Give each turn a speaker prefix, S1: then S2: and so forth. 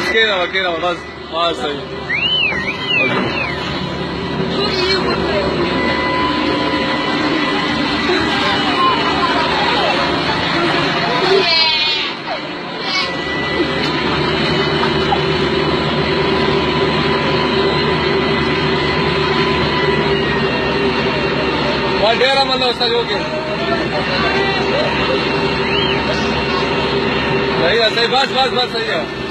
S1: بس كده بس. سهي. डेरा मतलब उसका जो के सही है, सही, बस सही है।